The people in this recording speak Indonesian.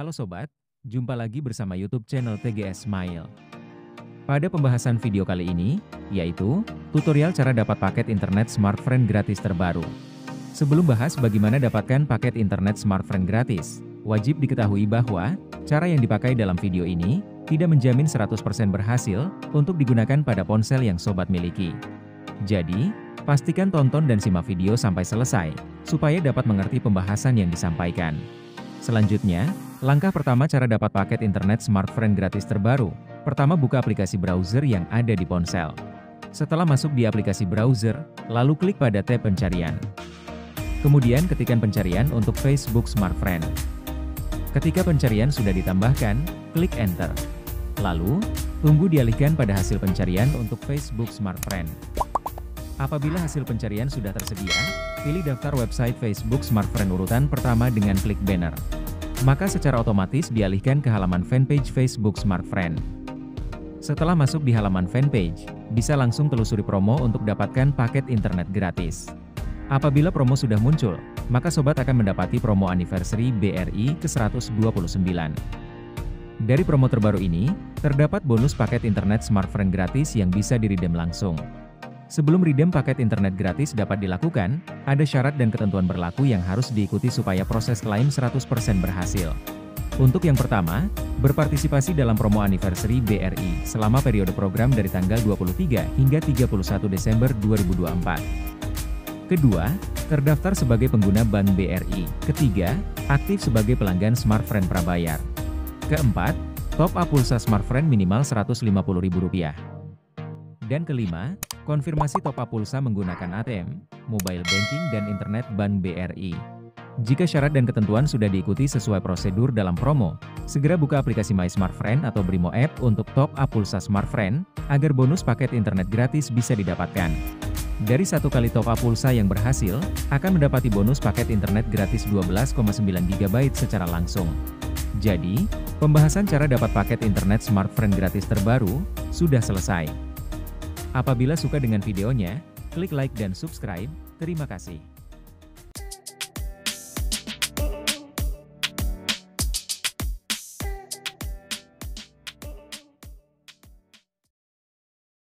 Halo sobat, jumpa lagi bersama YouTube channel TGS Smile. Pada pembahasan video kali ini, yaitu tutorial cara dapat paket internet Smartfren gratis terbaru. Sebelum bahas bagaimana dapatkan paket internet Smartfren gratis, wajib diketahui bahwa cara yang dipakai dalam video ini tidak menjamin 100% berhasil untuk digunakan pada ponsel yang sobat miliki. Jadi, pastikan tonton dan simak video sampai selesai, supaya dapat mengerti pembahasan yang disampaikan. Selanjutnya, langkah pertama cara dapat paket internet Smartfren gratis terbaru. Pertama, buka aplikasi browser yang ada di ponsel. Setelah masuk di aplikasi browser, lalu klik pada tab pencarian. Kemudian ketikkan pencarian untuk Facebook Smartfren. Ketika pencarian sudah ditambahkan, klik Enter. Lalu, tunggu dialihkan pada hasil pencarian untuk Facebook Smartfren. Apabila hasil pencarian sudah tersedia, pilih daftar website Facebook Smartfren urutan pertama dengan klik banner. Maka secara otomatis dialihkan ke halaman fanpage Facebook Smartfren. Setelah masuk di halaman fanpage, bisa langsung telusuri promo untuk dapatkan paket internet gratis. Apabila promo sudah muncul, maka sobat akan mendapati promo anniversary BRI ke-129. Dari promo terbaru ini, terdapat bonus paket internet Smartfren gratis yang bisa diredeem langsung. Sebelum redeem paket internet gratis dapat dilakukan, ada syarat dan ketentuan berlaku yang harus diikuti supaya proses klaim 100% berhasil. Untuk yang pertama, berpartisipasi dalam promo anniversary BRI selama periode program dari tanggal 23 hingga 31 Desember 2024. Kedua, terdaftar sebagai pengguna Bank BRI. Ketiga, aktif sebagai pelanggan Smartfren prabayar. Keempat, top up pulsa Smartfren minimal Rp150.000. Dan kelima, konfirmasi top up pulsa menggunakan ATM, mobile banking dan internet Bank BRI. Jika syarat dan ketentuan sudah diikuti sesuai prosedur dalam promo, segera buka aplikasi My Smartfren atau Brimo App untuk top up pulsa Smartfren, agar bonus paket internet gratis bisa didapatkan. Dari satu kali top up pulsa yang berhasil, akan mendapati bonus paket internet gratis 12,9 GB secara langsung. Jadi, pembahasan cara dapat paket internet Smartfren gratis terbaru sudah selesai. Apabila suka dengan videonya, klik like dan subscribe. Terima kasih.